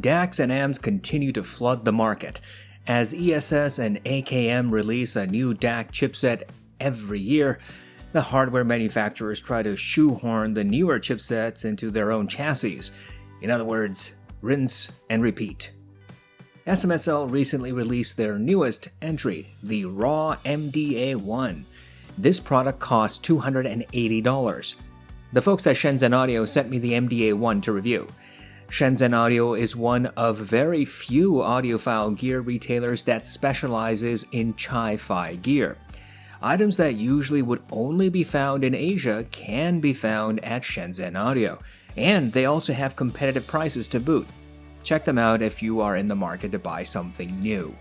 DACs and amps continue to flood the market. As ESS and AKM release a new DAC chipset every year, the hardware manufacturers try to shoehorn the newer chipsets into their own chassis. In other words, rinse and repeat. SMSL recently released their newest entry, the RAW-MDA1. This product costs $280. The folks at Shenzhen Audio sent me the MDA1 to review. Shenzhen Audio is one of very few audiophile gear retailers that specializes in hi-fi gear. Items that usually would only be found in Asia can be found at Shenzhen Audio, and they also have competitive prices to boot. Check them out if you are in the market to buy something new.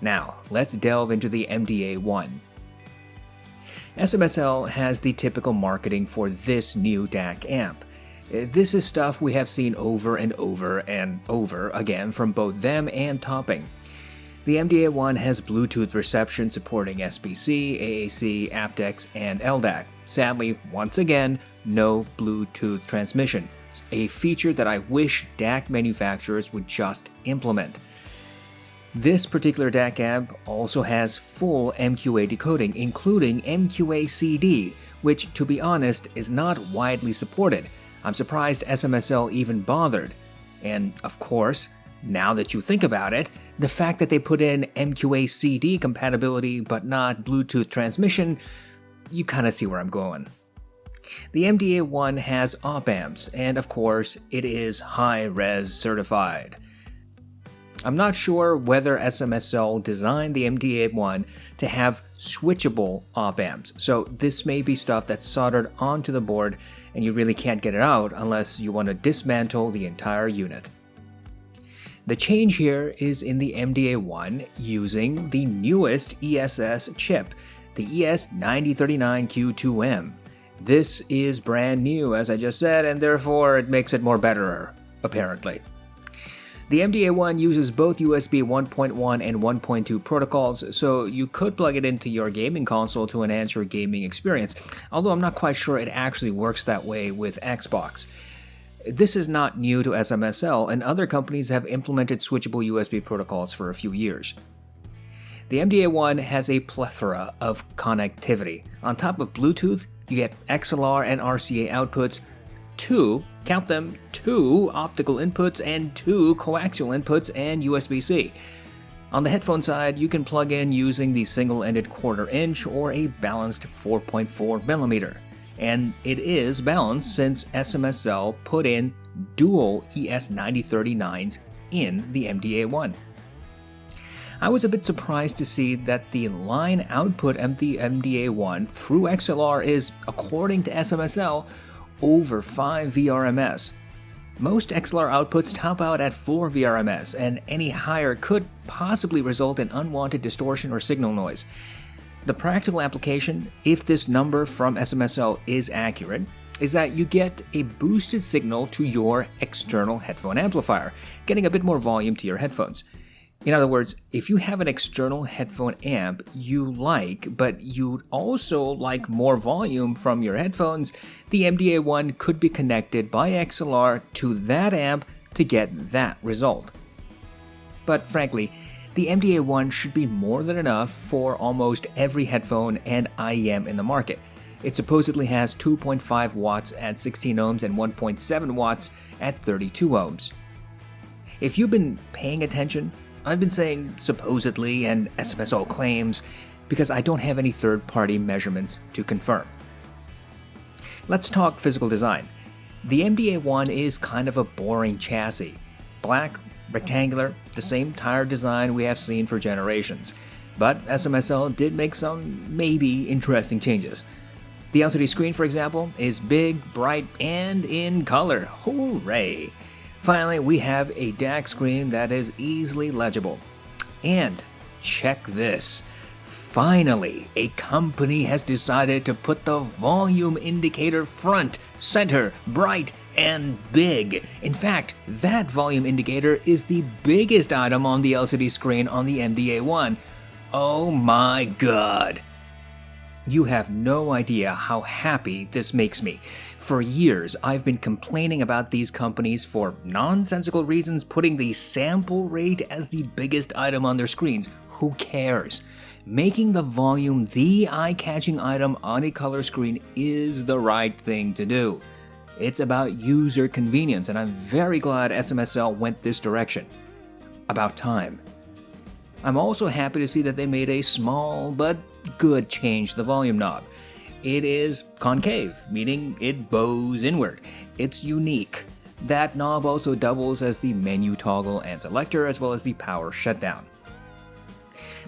Now, let's delve into the MDA1. SMSL has the typical marketing for this new DAC amp. This is stuff we have seen over and over and over again from both them and Topping. The MDA1 has Bluetooth reception supporting SBC, AAC, aptX, and LDAC. Sadly, once again, no Bluetooth transmission, a feature that I wish DAC manufacturers would just implement. This particular DAC amp also has full MQA decoding, including MQA-CD, which, to be honest, is not widely supported. I'm surprised SMSL even bothered. And, of course, now that you think about it, the fact that they put in MQA-CD compatibility but not Bluetooth transmission, you kinda see where I'm going. The MDA1 has op amps, and of course, it is high-res certified. I'm not sure whether SMSL designed the MDA1 to have switchable op amps, so this may be stuff that's soldered onto the board and you really can't get it out unless you want to dismantle the entire unit. The change here is in the MDA1 using the newest ESS chip, the ES9039Q2M. This is brand new, as I just said, and therefore it makes it more better, apparently. The MDA1 uses both USB 1.1 and 1.2 protocols, so you could plug it into your gaming console to enhance your gaming experience, although I'm not quite sure it actually works that way with Xbox. This is not new to SMSL, and other companies have implemented switchable USB protocols for a few years. The MDA1 has a plethora of connectivity. On top of Bluetooth, you get XLR and RCA outputs, count them, two optical inputs and two coaxial inputs and USB-C. On the headphone side, you can plug in using the single-ended 1/4 inch or a balanced 4.4mm. And it is balanced since SMSL put in dual ES9039s in the MDA1. I was a bit surprised to see that the line output of the MDA1 through XLR is, according to SMSL, over 5 VRMS. Most XLR outputs top out at 4 VRMS, and any higher could possibly result in unwanted distortion or signal noise. The practical application, if this number from SMSL is accurate, is that you get a boosted signal to your external headphone amplifier, getting a bit more volume to your headphones. In other words, if you have an external headphone amp you like, but you'd also like more volume from your headphones, the MDA1 could be connected by XLR to that amp to get that result. But frankly, the MDA1 should be more than enough for almost every headphone and IEM in the market. It supposedly has 2.5 watts at 16 ohms and 1.7 watts at 32 ohms. If you've been paying attention, I've been saying supposedly and SMSL claims because I don't have any third-party measurements to confirm. Let's talk physical design. The MDA1 is kind of a boring chassis. Black, rectangular, the same tire design we have seen for generations. But SMSL did make some maybe interesting changes. The LCD screen, for example, is big, bright, and in color. Hooray! Finally, we have a DAC screen that is easily legible. And check this. Finally, a company has decided to put the volume indicator front, center, bright, and big. In fact, that volume indicator is the biggest item on the LCD screen on the MDA1. Oh my god. You have no idea how happy this makes me. For years, I've been complaining about these companies for nonsensical reasons putting the sample rate as the biggest item on their screens. Who cares? Making the volume the eye-catching item on a color screen is the right thing to do. It's about user convenience, and I'm very glad SMSL went this direction. About time. I'm also happy to see that they made a small but good change to the volume knob. It is concave, meaning it bows inward. It's unique. That knob also doubles as the menu toggle and selector, as well as the power shutdown.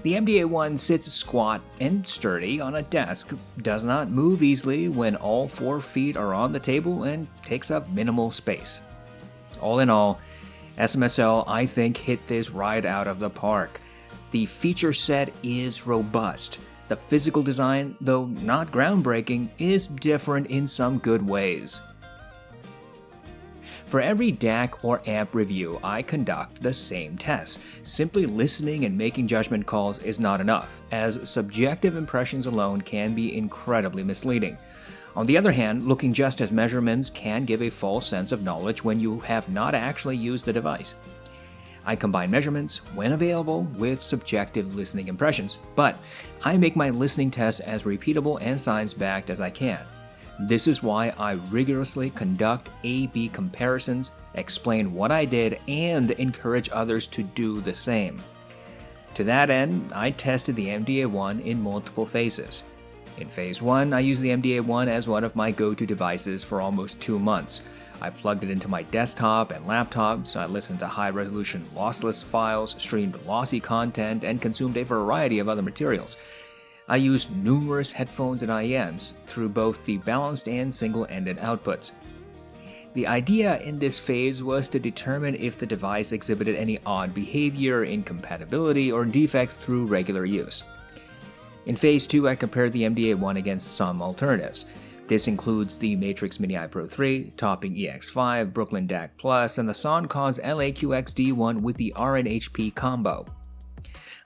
The MDA1 sits squat and sturdy on a desk, does not move easily when all 4 feet are on the table, and takes up minimal space. All in all, SMSL, I think, hit this right out of the park. The feature set is robust. The physical design, though not groundbreaking, is different in some good ways. For every DAC or amp review, I conduct the same tests. Simply listening and making judgment calls is not enough, as subjective impressions alone can be incredibly misleading. On the other hand, looking just at measurements can give a false sense of knowledge when you have not actually used the device. I combine measurements, when available, with subjective listening impressions, but I make my listening tests as repeatable and science-backed as I can. This is why I rigorously conduct A/B comparisons, explain what I did, and encourage others to do the same. To that end, I tested the MDA1 in multiple phases. In Phase 1, I used the MDA1 as one of my go-to devices for almost 2 months. I plugged it into my desktop and laptop, so I listened to high-resolution lossless files, streamed lossy content, and consumed a variety of other materials. I used numerous headphones and IEMs through both the balanced and single-ended outputs. The idea in this phase was to determine if the device exhibited any odd behavior, incompatibility, or defects through regular use. In Phase 2, I compared the MDA1 against some alternatives. This includes the Matrix Mini-i Pro 3, Topping EX5, Brooklyn DAC Plus, and the Soundcause LAQX-D1 with the RNHP combo.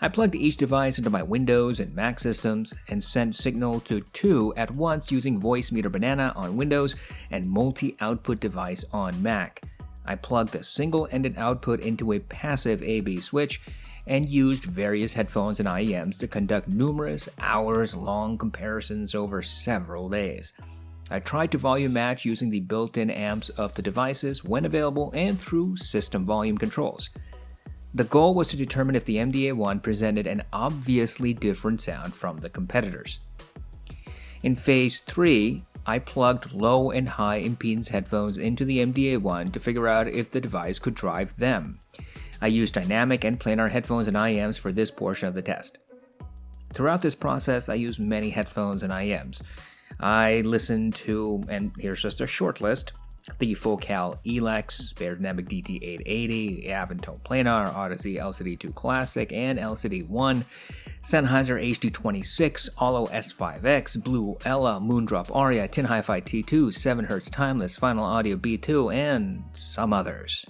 I plugged each device into my Windows and Mac systems and sent signal to 2 at once using Voicemeeter Banana on Windows and Multi-Output Device on Mac. I plugged a single-ended output into a passive A/B switch and used various headphones and IEMs to conduct numerous hours-long comparisons over several days. I tried to volume match using the built-in amps of the devices when available and through system volume controls. The goal was to determine if the MDA1 presented an obviously different sound from the competitors. In Phase 3, I plugged low and high impedance headphones into the MDA1 to figure out if the device could drive them. I used dynamic and planar headphones and IEMs for this portion of the test. Throughout this process, I used many headphones and IEMs. I listened to, and here's just a short list, the Focal Elex, Beyerdynamic DT880, Aventone Planar, Audeze LCD2 Classic, and LCD1, Sennheiser HD26, Olo S5X, Blue Ella, Moondrop Aria, Tin Hi-Fi T2, 7Hz Timeless, Final Audio B2, and some others.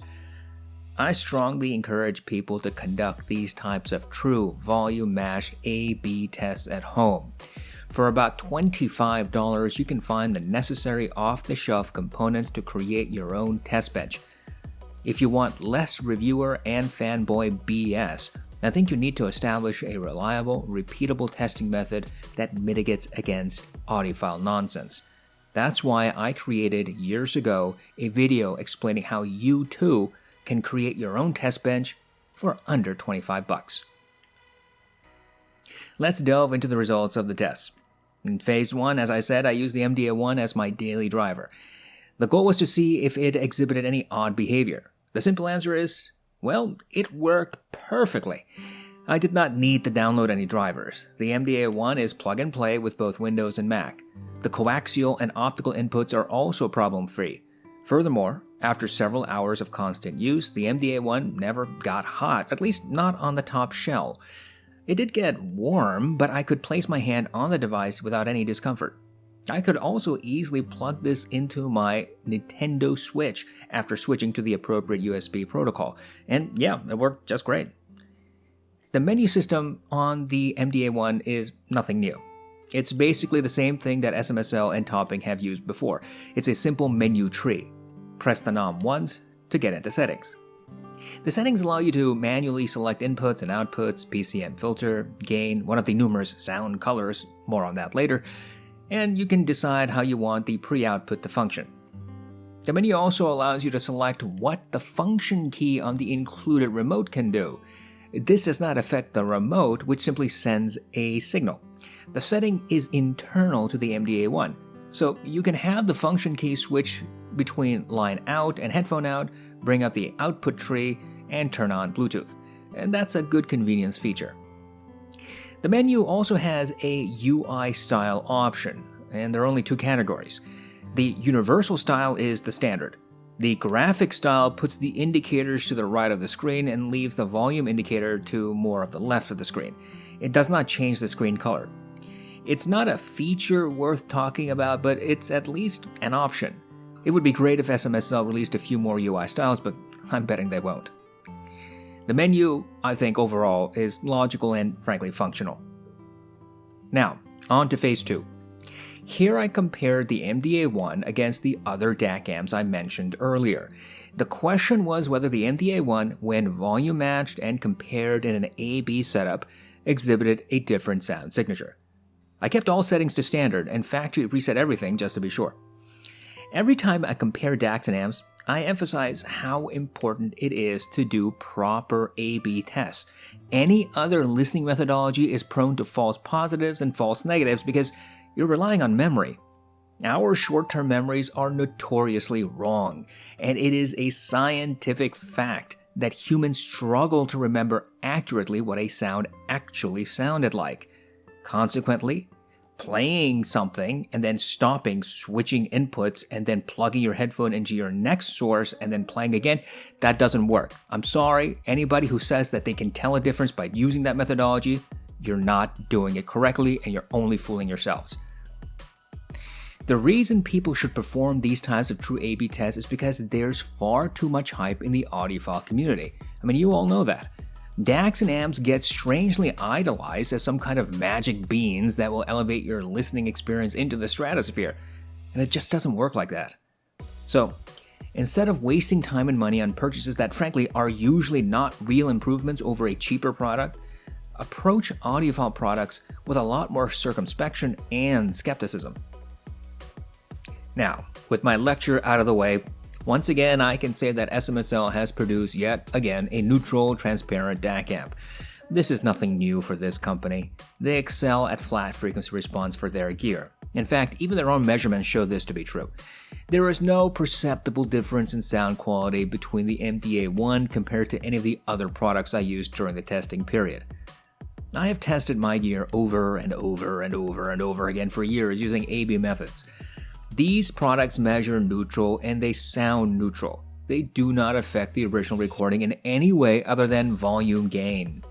I strongly encourage people to conduct these types of true volume-matched A/B tests at home. For about $25, you can find the necessary off-the-shelf components to create your own test bench. If you want less reviewer and fanboy BS, I think you need to establish a reliable, repeatable testing method that mitigates against audiophile nonsense. That's why I created years ago a video explaining how you too can create your own test bench for under $25. Let's delve into the results of the tests. In Phase 1, as I said, I used the MDA1 as my daily driver. The goal was to see if it exhibited any odd behavior. The simple answer is, well, it worked perfectly. I did not need to download any drivers. The MDA1 is plug and play with both Windows and Mac. The coaxial and optical inputs are also problem-free. Furthermore, after several hours of constant use, the MDA1 never got hot, at least not on the top shell. It did get warm, but I could place my hand on the device without any discomfort. I could also easily plug this into my Nintendo Switch after switching to the appropriate USB protocol, and yeah, it worked just great. The menu system on the MDA1 is nothing new. It's basically the same thing that SMSL and Topping have used before. It's a simple menu tree. Press the knob once to get into settings. The settings allow you to manually select inputs and outputs, PCM filter, gain, one of the numerous sound colors, more on that later, and you can decide how you want the pre-output to function. The menu also allows you to select what the function key on the included remote can do. This does not affect the remote, which simply sends a signal. The setting is internal to the MDA1, so you can have the function key switch between line out and headphone out, bring up the output tree, and turn on Bluetooth. And that's a good convenience feature. The menu also has a UI style option, and there are only two categories. The universal style is the standard. The graphic style puts the indicators to the right of the screen and leaves the volume indicator to more of the left of the screen. It does not change the screen color. It's not a feature worth talking about, but it's at least an option. It would be great if SMSL released a few more UI styles, but I'm betting they won't. The menu, I think overall, is logical and frankly functional. Now, on to phase 2. Here I compared the MDA1 against the other DAC amps I mentioned earlier. The question was whether the MDA1, when volume matched and compared in an A-B setup, exhibited a different sound signature. I kept all settings to standard and factory reset everything just to be sure. Every time I compare DACs and amps, I emphasize how important it is to do proper A-B tests. Any other listening methodology is prone to false positives and false negatives because you're relying on memory. Our short-term memories are notoriously wrong, and it is a scientific fact that humans struggle to remember accurately what a sound actually sounded like. Consequently, playing something and then stopping, switching inputs, and then plugging your headphone into your next source and then playing again, that doesn't work. I'm sorry, anybody who says that they can tell a difference by using that methodology, you're not doing it correctly and you're only fooling yourselves. The reason people should perform these types of true A-B tests is because there's far too much hype in the audiophile community. I mean, you all know that. DACs and amps get strangely idolized as some kind of magic beans that will elevate your listening experience into the stratosphere, and it just doesn't work like that. So, instead of wasting time and money on purchases that frankly are usually not real improvements over a cheaper product, approach audiophile products with a lot more circumspection and skepticism. Now, with my lecture out of the way, once again I can say that SMSL has produced yet again a neutral, transparent DAC amp. This is nothing new for this company. They excel at flat frequency response for their gear. In fact, even their own measurements show this to be true. There is no perceptible difference in sound quality between the MDA1 compared to any of the other products I used during the testing period. I have tested my gear over and over and over and over again for years using A-B methods. These products measure neutral and they sound neutral. They do not affect the original recording in any way other than volume gain.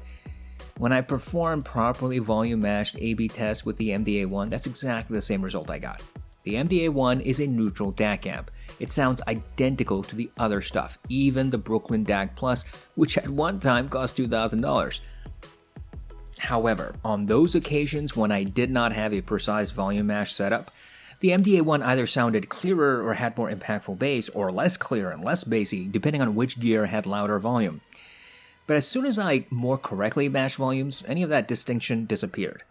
When I perform properly volume matched A-B tests with the MDA1, that's exactly the same result I got. The MDA1 is a neutral DAC amp. It sounds identical to the other stuff, even the Brooklyn DAC Plus, which at one time cost $2,000. However, on those occasions when I did not have a precise volume match setup, the MDA1 either sounded clearer or had more impactful bass, or less clear and less bassy, depending on which gear had louder volume. But as soon as I more correctly matched volumes, any of that distinction disappeared.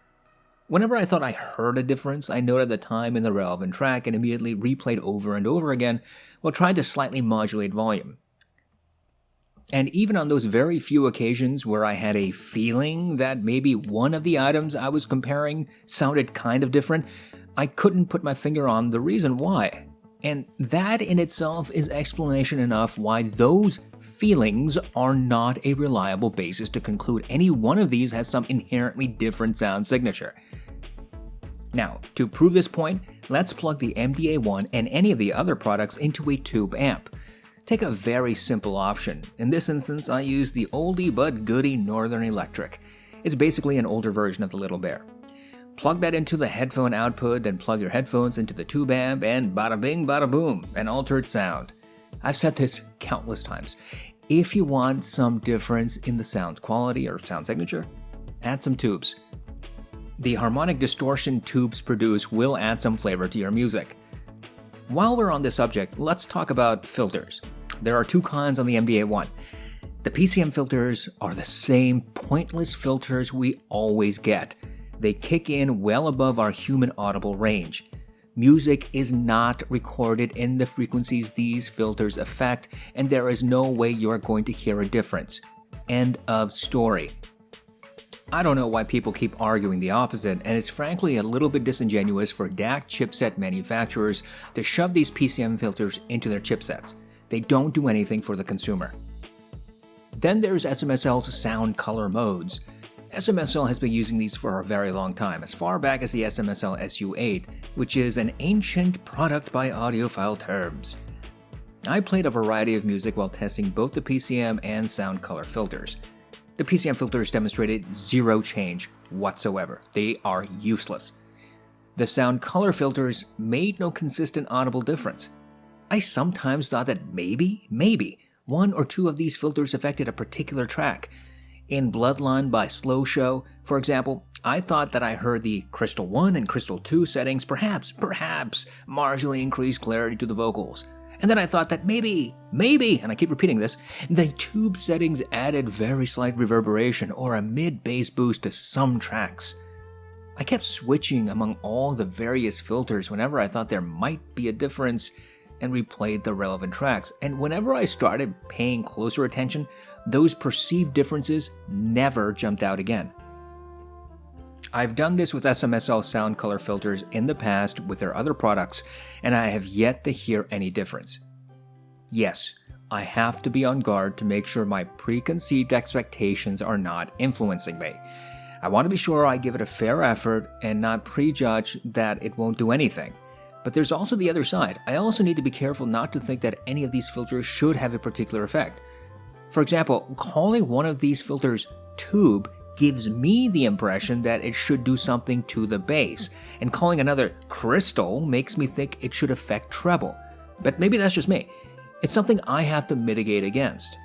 Whenever I thought I heard a difference, I noted the time in the relevant track and immediately replayed over and over again while trying to slightly modulate volume. And even on those very few occasions where I had a feeling that maybe one of the items I was comparing sounded kind of different, I couldn't put my finger on the reason why. And that in itself is explanation enough why those feelings are not a reliable basis to conclude any one of these has some inherently different sound signature. Now, to prove this point, let's plug the MDA1 and any of the other products into a tube amp. Take a very simple option. In this instance, I use the oldie but goodie Northern Electric. It's basically an older version of the Little Bear. Plug that into the headphone output, then plug your headphones into the tube amp, and bada bing, bada boom, an altered sound. I've said this countless times. If you want some difference in the sound quality or sound signature, add some tubes. the harmonic distortion tubes produce will add some flavor to your music. While we're on this subject, let's talk about filters. There are two kinds on the MDA1. The PCM filters are the same pointless filters we always get. They kick in well above our human audible range. Music is not recorded in the frequencies these filters affect, and there is no way you're going to hear a difference. End of story. I don't know why people keep arguing the opposite, and it's frankly a little bit disingenuous for DAC chipset manufacturers to shove these PCM filters into their chipsets. They don't do anything for the consumer. Then there's SMSL's sound color modes. SMSL has been using these for a very long time, as far back as the SMSL SU8, which is an ancient product by audiophile terms. I played a variety of music while testing both the PCM and sound color filters. The PCM filters demonstrated zero change whatsoever. They are useless. The sound color filters made no consistent audible difference. I sometimes thought that maybe, one or two of these filters affected a particular track. In Bloodline by Slow Show, for example, I thought that I heard the Crystal 1 and Crystal 2 settings perhaps marginally increase clarity to the vocals. And then I thought that maybe, and I keep repeating this, the tube settings added very slight reverberation or a mid-bass boost to some tracks. I kept switching among all the various filters whenever I thought there might be a difference and replayed the relevant tracks. And whenever I started paying closer attention, those perceived differences never jumped out again. I've done this with SMSL sound color filters in the past with their other products, and I have yet to hear any difference. Yes, I have to be on guard to make sure my preconceived expectations are not influencing me. I want to be sure I give it a fair effort and not prejudge that it won't do anything. But there's also the other side. I also need to be careful not to think that any of these filters should have a particular effect. For example, calling one of these filters tube gives me the impression that it should do something to the bass, and calling another crystal makes me think it should affect treble. But maybe that's just me. It's something I have to mitigate against.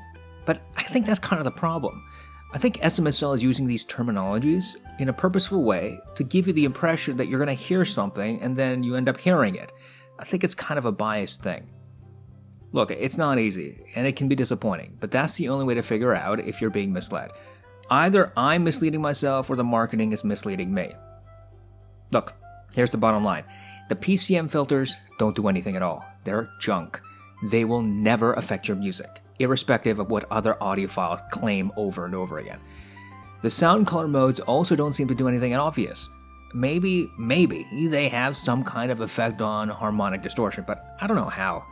But I think that's kind of the problem. I think SMSL is using these terminologies in a purposeful way to give you the impression that you're going to hear something and then you end up hearing it. I think it's kind of a biased thing. Look, it's not easy, and it can be disappointing, but that's the only way to figure out if you're being misled. Either I'm misleading myself or the marketing is misleading me. Look, here's the bottom line. The PCM filters don't do anything at all. They're junk. They will never affect your music, irrespective of what other audiophiles claim over and over again. The sound color modes also don't seem to do anything obvious. Maybe they have some kind of effect on harmonic distortion, but I don't know how.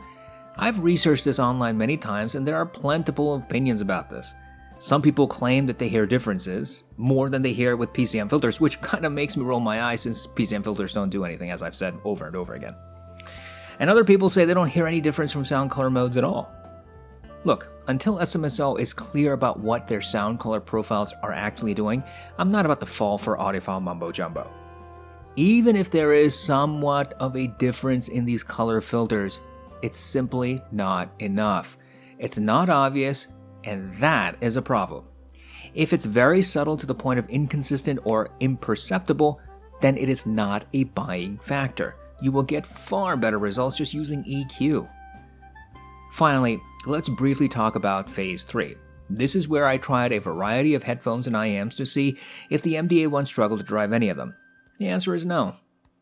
I've researched this online many times, and there are plentiful opinions about this. Some people claim that they hear differences, more than they hear with PCM filters, which kind of makes me roll my eyes since PCM filters don't do anything, as I've said over and over again. And other people say they don't hear any difference from sound color modes at all. Look, until SMSL is clear about what their sound color profiles are actually doing, I'm not about to fall for audiophile mumbo-jumbo. Even if there is somewhat of a difference in these color filters, it's simply not enough. It's not obvious, and that is a problem. If it's very subtle to the point of inconsistent or imperceptible, then it is not a buying factor. You will get far better results just using EQ. Finally, let's briefly talk about Phase 3. This is where I tried a variety of headphones and IMs to see if the MDA1 struggled to drive any of them. The answer is no.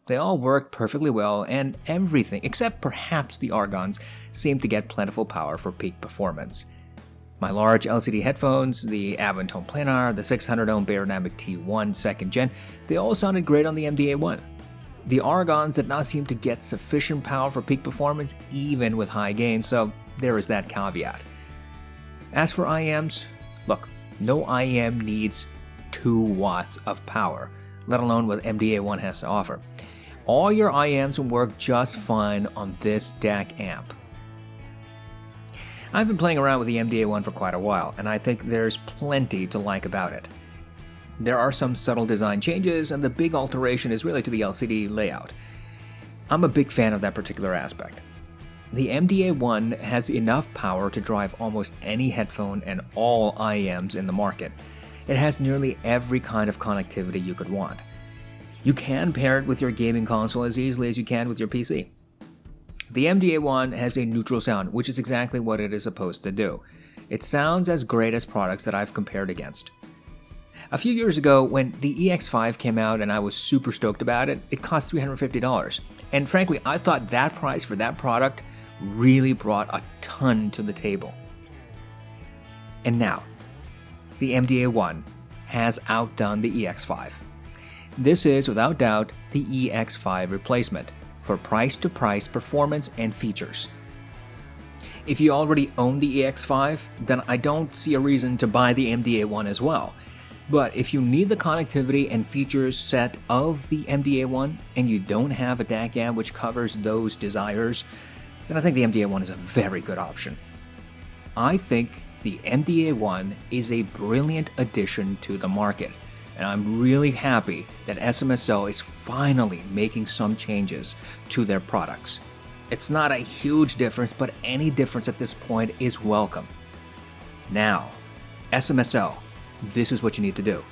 They all worked perfectly well, and everything, except perhaps the argons, seemed to get plentiful power for peak performance. My large LCD headphones, the Avantone Planar, the 600-ohm Beyerdynamic T1 2nd Gen, they all sounded great on the MDA1. The argons did not seem to get sufficient power for peak performance even with high gain, so there is that caveat. As for IMs, look, no IM needs 2 watts of power, let alone what MDA1 has to offer. All your IMs will work just fine on this DAC amp. I've been playing around with the MDA1 for quite a while, and I think there's plenty to like about it. There are some subtle design changes, and the big alteration is really to the LCD layout. I'm a big fan of that particular aspect. The MDA1 has enough power to drive almost any headphone and all IMs in the market. It has nearly every kind of connectivity you could want. You can pair it with your gaming console as easily as you can with your PC. The MDA1 has a neutral sound, which is exactly what it is supposed to do. It sounds as great as products that I've compared against. A few years ago, when the EX5 came out and I was super stoked about it, it cost $350. And frankly, I thought that price for that product really brought a ton to the table. And now, the MDA1 has outdone the EX5. This is, without doubt, the EX5 replacement for price-to-price performance and features. If you already own the EX5, then I don't see a reason to buy the MDA1 as well. But if you need the connectivity and features set of the MDA1 and you don't have a DAC amp which covers those desires, then I think the MDA1 is a very good option. I think the MDA1 is a brilliant addition to the market, and I'm really happy that SMSL is finally making some changes to their products. It's not a huge difference, but any difference at this point is welcome. Now, SMSL, this is what you need to do.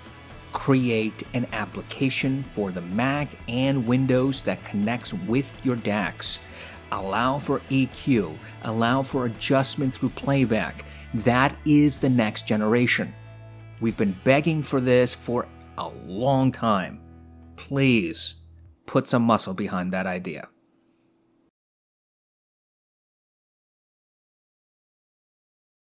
Create an application for the Mac and Windows that connects with your DACs. Allow for EQ, allow for adjustment through playback. That is the next generation. We've been begging for this for a long time. Please put some muscle behind that idea.